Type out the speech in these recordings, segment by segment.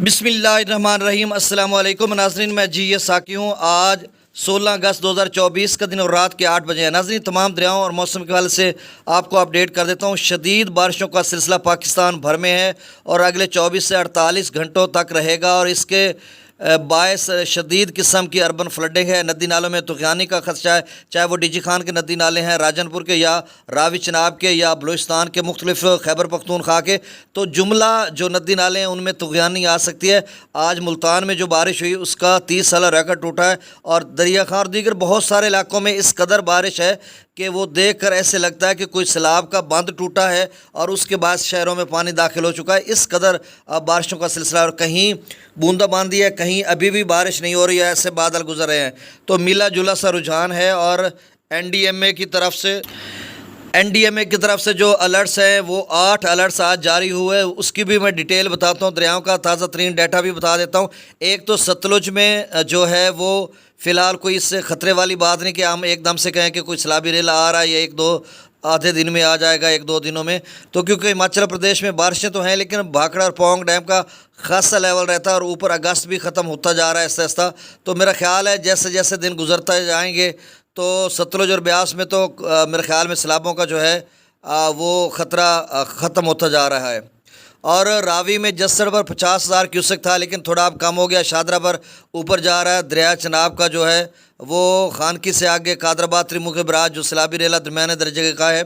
बिस्मिल्लाहिर्रहमानिर्रहीम अस्सलाम वालेकुम नाज़रीन, मैं जी साकी हूँ। आज 16 अगस्त 2024 का दिन और रात के 8 बजे है। नाज़रीन, तमाम दरियाओं और मौसम के हवाले से आपको अपडेट कर देता हूँ। शदीद बारिशों का सिलसिला पाकिस्तान भर में है और अगले 24 से 48 घंटों तक रहेगा और इसके बायस शदीद किस्म की अर्बन फ्लडिंग है। नदी नालों में तुग़यानी का खदशा है, चाहे वो डीजी खान के नदी नाले हैं, राजनपुर के या रावी चनाब के या बलूचिस्तान के मुख्तलिफ खैबर पख्तूनख्वा के, तो जुमला जो नदी नाले हैं उनमें तुग़यानी आ सकती है। आज मुल्तान में जो बारिश हुई उसका 30 साल रिकॉर्ड टूटा है और दरिया खां और दीगर बहुत सारे इलाकों में इस कदर बारिश है कि वो देख कर ऐसे लगता है कि कोई सैलाब का बंद टूटा है और उसके बाद शहरों में पानी दाखिल हो चुका है। इस कदर बारिशों का सिलसिला, और कहीं बूंदाबांदी है, कहीं अभी भी बारिश नहीं हो रही है, ऐसे बादल गुजर रहे हैं। तो मिला जुला सा रुझान है और एनडीएमए की तरफ से जो अलर्ट्स हैं वो 8 अलर्ट्स आज जारी हुए। उसकी भी मैं डिटेल बताता हूँ, दरियाओं का ताज़ा तरीन डाटा भी बता देता हूँ। एक तो सतलुज में जो है वो फ़िलहाल कोई इससे ख़तरे वाली बात नहीं कि हम एकदम से कहें कि कोई सैलाबी रेला आ रहा है, या एक दो आधे दिन में आ जाएगा, एक दो दिनों में। तो क्योंकि हिमाचल प्रदेश में बारिशें तो हैं लेकिन भाखड़ा और पौंग डैम का खासा लेवल रहता है और ऊपर अगस्त भी ख़त्म होता जा रहा है आहिस्ता आहिस्ता। तो मेरा ख्याल है जैसे जैसे दिन गुजरते जाएंगे तो सतलुज और ब्यास में तो मेरे ख्याल में सैलाबों का जो है वो ख़तरा ख़त्म होता जा रहा है। और रावी में जस्सड़ पर 50,000 क्यूसेक था लेकिन थोड़ा अब कम हो गया, शादरा पर ऊपर जा रहा है। दरिया चनाब का जो है वो खानकी से आगे कादराबाद त्रिमुखी बराज जो सैलाबी रेला दरमियाने दर्जे का है।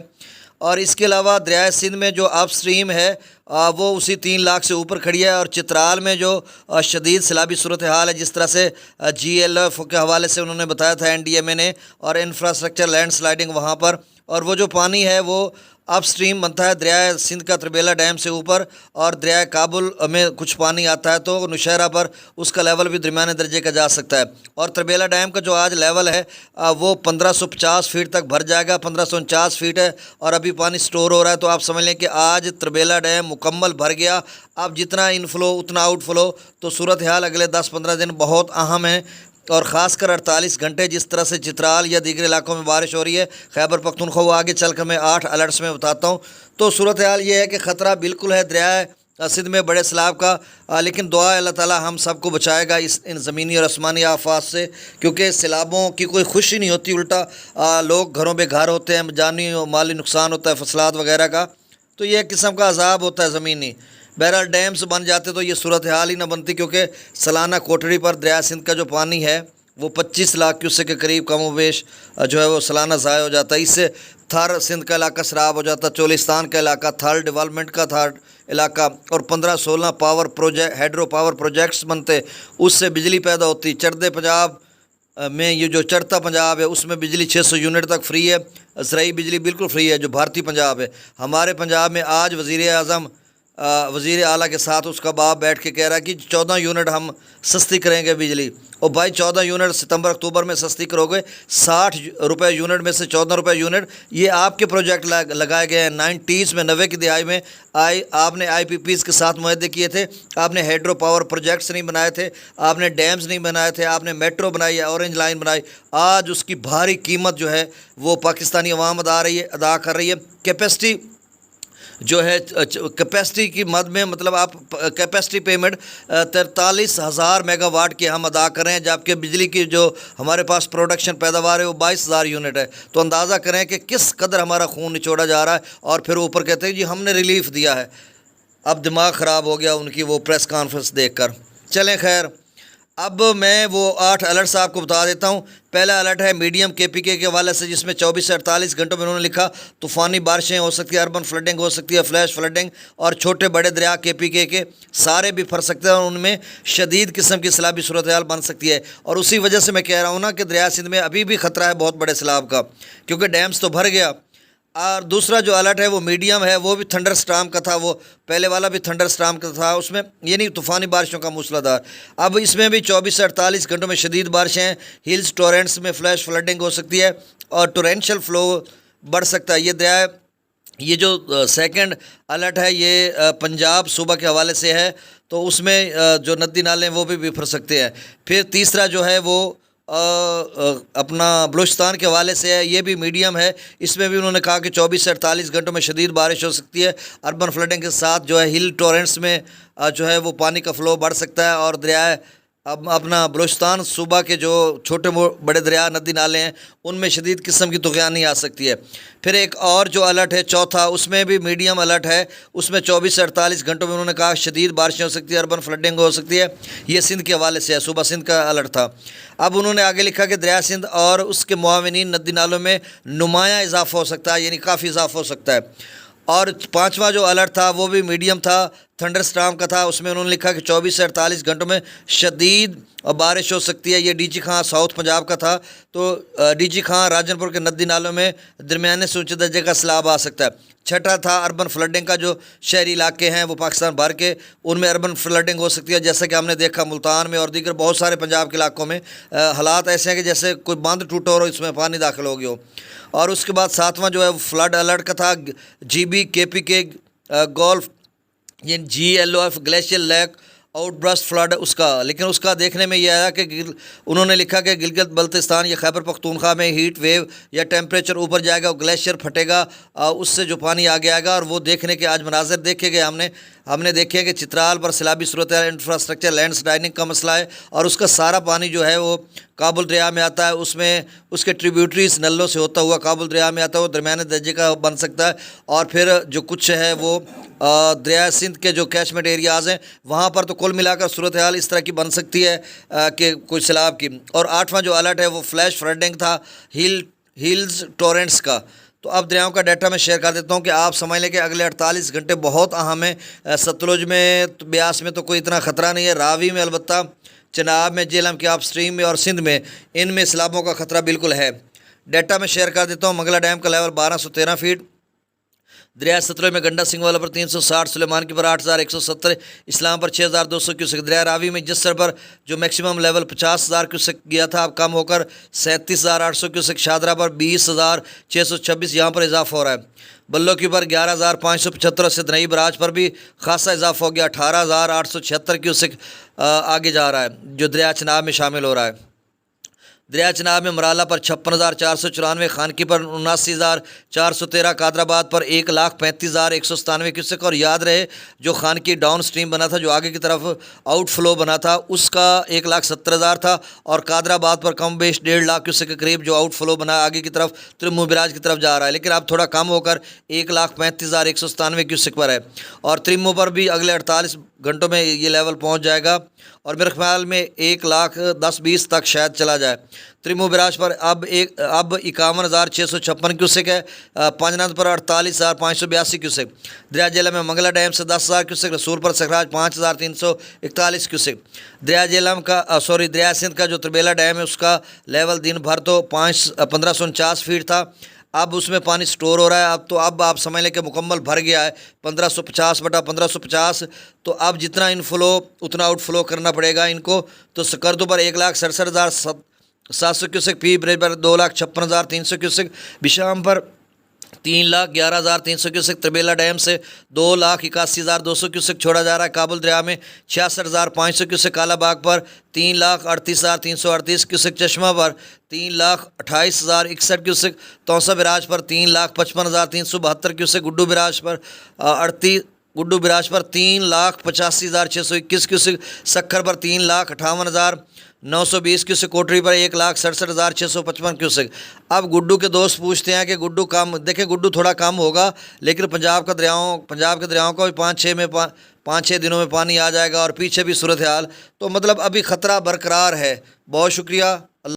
और इसके अलावा दरिया सिंध में जो अप स्ट्रीम है वो उसी 3 लाख से ऊपर खड़ी है। और चित्राल में जो शदीद सैलाबी सूरत हाल है, जिस तरह से GLF के हवाले से उन्होंने बताया था एनडीएमए ने, और इंफ्रास्ट्रक्चर लैंड स्लाइडिंग वहाँ पर, और वो जो पानी है वो अप स्ट्रीम बनता है दरिया सिंध का त्रिबेला डैम से ऊपर, और दरिया काबुल में कुछ पानी आता है तो नौशहरा पर उसका लेवल भी दरमियाने दर्जे का जा सकता है। और त्रिबेला डैम का जो आज लेवल है वो 1550 फीट तक भर जाएगा, 1549 फीट है और अभी पानी स्टोर हो रहा है। तो आप समझ लें कि आज त्रिबेला डैम मुकम्मल भर गया। अब जितना इनफ्लो उतना आउटफ्लो, तो सूरत हाल अगले 10-15 दिन बहुत अहम है। और ख़ासकर 48 घंटे जिस तरह से चित्राल या दीगर इलाकों में बारिश हो रही है, खैबर पख्तूनख्वा, वो आगे चल कर मैं 8 अलर्ट्स में बताता हूँ। तो सूरत हाल ये है कि ख़तरा बिल्कुल है दरिया सिंध में बड़े सैलाब का, लेकिन दुआ अल्लाह ताला हम सबको बचाएगा इन ज़मीनी और आसमानी आफात से, क्योंकि सैलाबों की कोई खुशी नहीं होती, उल्टा लोग घरों बेघर होते हैं, जानी और माली नुकसान होता है फसलात वगैरह का। तो यह किस्म का अजाब होता है ज़मीनी। बहरहाल डैम्स बन जाते तो ये सूरत हाल ही ना बनती, क्योंकि सालाना कोटड़ी पर दरिया सिंध का जो पानी है वो 25 लाख क्यूसेक के करीब कम वेश जो है वो सालाना ज़ाया हो जाता है। इससे थर सिंध का इलाका शराब हो जाता, चोलिस्तान का इलाका, थर डेवलपमेंट का थर इलाका, और 15-16 power project hydro power projects बनते, उससे बिजली पैदा होती। चढ़ते पंजाब में ये जो चढ़ता पंजाब है उसमें बिजली 600 यूनिट तक फ्री है, ज़राई बिजली बिल्कुल फ्री है जो भारतीय पंजाब है। हमारे पंजाब में आज वज़ीर आला के साथ उसका बाप बैठ के कह रहा है कि 14 यूनिट हम सस्ती करेंगे बिजली। और भाई 14 यूनिट सितंबर अक्टूबर में सस्ती करोगे, 60 रुपये यूनिट में से 14 रुपये यूनिट, ये आपके प्रोजेक्ट लगाए गए हैं 90s में, 90 की दिहाई में आपने IPPs के साथ मुआहदे किए थे, आपने हाइड्रो पावर प्रोजेक्ट्स नहीं बनाए थे, आपने डैम्स नहीं बनाए थे, आपने मेट्रो बनाई है, ऑरेंज लाइन बनाई। आज उसकी भारी कीमत जो है वो पाकिस्तानी अवाम अदा कर रही है। कैपेसिटी जो है कैपेसिटी की मद में, मतलब आप कैपेसिटी पेमेंट 43,000 मेगावाट की हम अदा कर रहे हैं, जबकि बिजली की जो हमारे पास प्रोडक्शन पैदावार है वो 22,000 यूनिट है। तो अंदाज़ा करें कि किस कदर हमारा खून निचोड़ा जा रहा है। और फिर ऊपर कहते हैं जी हमने रिलीफ दिया है। अब दिमाग ख़राब हो गया उनकी वो प्रेस कॉन्फ्रेंस देख कर। चलें खैर, अब मैं वो 8 अलर्ट्स आपको बता देता हूँ। पहला अलर्ट है मीडियम KPK के हवाले से, जिसमें 24 से 48 घंटों में उन्होंने लिखा तूफ़ानी बारिशें हो सकती है, अर्बन फ्लडिंग हो सकती है, फ्लैश फ्लडिंग, और छोटे बड़े दरिया KPK के सारे भी फर सकते हैं और उनमें शदीद किस्म की सैलाबी सूरत हाल बन सकती है। और उसी वजह से मैं कह रहा हूँ ना कि दरिया सिंध में अभी भी ख़तरा है बहुत बड़े सैलाब का, क्योंकि डैम्स तो भर गया। और दूसरा जो अलर्ट है वो मीडियम है, वो भी थंडर स्टॉर्म का था, वो पहले वाला भी थंडर स्टॉर्म का था, उसमें ये नहीं तूफ़ानी बारिशों का मूसलाधार। अब इसमें भी 24 से 48 घंटों में शदीद बारिशें हैं, हिल्स टोरेंट्स में फ्लैश फ्लडिंग हो सकती है और टोरेंशियल फ़्लो बढ़ सकता है। ये जो सेकंड अलर्ट है ये पंजाब सूबा के हवाले से है, तो उसमें जो नदी नाले हैं वो भी बिफर सकते हैं। फिर तीसरा जो है वो अपना बलूचिस्तान के हवाले से है, ये भी मीडियम है। इसमें भी उन्होंने कहा कि 24 से 48 घंटों में शदीद बारिश हो सकती है। अर्बन फ्लडिंग के साथ जो है हिल टॉरेंट्स में जो है वो पानी का फ़्लो बढ़ सकता है और दरिया अब अपना बलूचिस्तान सूबा के जो छोटे बड़े दरिया नदी नाले हैं उनमें शदीद किस्म की तूफ़ानी आ सकती है। फिर एक और जो अलर्ट है चौथा, उसमें भी मीडियम अलर्ट है। उसमें 24 से 48 घंटों में उन्होंने कहा शदीद बारिशें हो सकती है, अर्बन फ्लडिंग हो सकती है। ये सिंध के हवाले से है, सूबा सिंध का अलर्ट था। अब उन्होंने आगे लिखा कि दरिया सिंध और उसके मुआविनीन नदी नालों में नुमाया इजाफा हो सकता है, यानी काफ़ी इजाफा हो सकता है। और पांचवा जो अलर्ट था वो भी मीडियम था, थंडर स्टॉर्म का था। उसमें उन्होंने लिखा कि 24 से 48 घंटों में शदीद बारिश हो सकती है। ये डीजी खां साउथ पंजाब का था। तो डीजी खां राजनपुर के नदी नालों में दरमियाने से ऊँचे दर्जे का सैलाब आ सकता है। छठा था अर्बन फ्लडिंग का, जो शहरी इलाके हैं वो पाकिस्तान भर के, उनमें अर्बन फ्लडिंग हो सकती है। जैसे कि हमने देखा मुल्तान में और दीगर बहुत सारे पंजाब के इलाकों में हालात ऐसे हैं कि जैसे कोई बांध टूटा हो और इसमें पानी दाखिल हो गया हो। और उसके बाद सातवां जो है फ्लड अलर्ट का था, GB KP के गोल्फ ये GLOF glacier lake outburst flood उसका। लेकिन उसका देखने में ये आया कि उन्होंने लिखा कि गिलगित बल्तिस्तान या खैबर पख्तूनख्वा में हीट वेव या टेम्परेचर ऊपर जाएगा, ग्लेशियर फटेगा, उससे जो पानी आगे आएगा। और वो देखने के आज मनाजर देखे गए हमने देखे कि चित्राल पर सैलाबी सूरत इंफ्रास्ट्रक्चर लैंडस्लाइडिंग का मसला है और उसका सारा पानी जो है वो काबुल दरिया में आता है। उसमें उसके ट्रिब्यूटरीज नलों से होता हुआ काबुल दरिया में आता है, वो दरमियाने दर्जे का बन सकता है। और फिर जो कुछ है वो दरिया सिंध के जो कैचमेंट एरियाज़ हैं वहाँ पर तो कुल मिलाकर सूरत हाल इस तरह की बन सकती है कि कोई सैलाब की। और आठवां जो अलर्ट है वो फ्लैश फ्लडिंग था, हिल्स टोरेंट्स का। तो अब दरियाओं का डाटा मैं शेयर कर देता हूँ कि आप समझ लें कि अगले 48 घंटे बहुत अहम है। सतलुज में तो ब्यास में तो कोई इतना ख़तरा नहीं है, रावी में अलबत्ता, चनाब में, जेहलम के आप स्ट्रीम में और सिंध में, इनमें सैलाबों का ख़तरा बिल्कुल है। डाटा मैं शेयर कर देता हूँ। मंगला डैम का लेवल 1213 फीट, दरिया सतलुज में गंडा सिंह वाला पर 360, सुलेमान की पर 8170, इस्लाम पर 6200 क्यूसेक, दरिया रावी में जिसर पर जो मैक्सिमम लेवल 50,000 क्यूसेक गया था अब कम होकर 37,800 क्यूसेक, शादरा पर 20,626 यहाँ पर इजाफा हो रहा है। बल्लो की पर 11,575, सिद्धनई बराज पर भी खासा इजाफा हो गया, 18,876 क्यूसेक आगे जा रहा है जो दरिया चनाब में शामिल हो रहा है। दरिया चनाब में मराला पर 56,494, खानकी पर 79,413, कादराबाद पर 1,35,197 क्यूसेक। और याद रहे जो खानकी डाउन स्ट्रीम बना था, जो आगे की तरफ आउटफ्लो बना था, उसका 1,70,000 था। और कादराबाद पर कम बेश 1.5 लाख क्यूसेक के करीब जो आउटफ्लो बना आगे की तरफ त्रिमू बिराज की तरफ जा रहा है, लेकिन अब थोड़ा कम होकर 1,35,197 क्यूसेक पर है। और त्रिमू पर भी अगले 48 घंटों में ये लेवल पहुंच जाएगा और मेरे ख्याल में 1,10,20 तक शायद चला जाए। त्रिमू बिराज पर अब 51,656 क्यूसेक है, पंजनद पर 48,582 क्यूसेक, दरिया जेलम में मंगला डैम से 10,000 क्यूसेक, रसूल पर सखराज 5,341 क्यूसेक। दरिया जेलम का दरिया सिंध का जो त्रिबेला डैम है उसका लेवल दिन भर तो 1549 फीट था, अब उसमें पानी स्टोर हो रहा है। अब आप समझ लें कि मुकम्मल भर गया है 1550/1550। तो अब जितना इनफ्लो उतना आउटफ्लो करना पड़ेगा इनको। तो सकरदू पर 1,67,700 क्यूसेक, पी ब्रिज पर 2,56,300 क्यूसेक, बिशाम पर 3,11,300 क्यूसेक, त्रिबेला डैम से 2,81,200 क्यूसेक छोड़ा जा रहा है। काबुल दरिया में 66,500 क्यूसेक, कालाबाग पर 3,38,338 क्यूसेक, चश्मा पर 3,28,061 क्यूसेक, तौसा बिराज पर 3,55,372 क्यूसेक, गुड्डू बिराज पर 3,85,621 क्यूसेक, सखर पर 3,58,920 क्यूसेक, कोटरी पर 1,67,655 क्यूसेक। अब गुड्डू के दोस्त पूछते हैं कि गुड्डू कम, देखें गुड्डू थोड़ा कम होगा लेकिन पंजाब के दरियाओं का भी 5-6 दिनों में पानी आ जाएगा और पीछे भी सूरत हाल। तो मतलब अभी ख़तरा बरकरार है। बहुत शुक्रिया।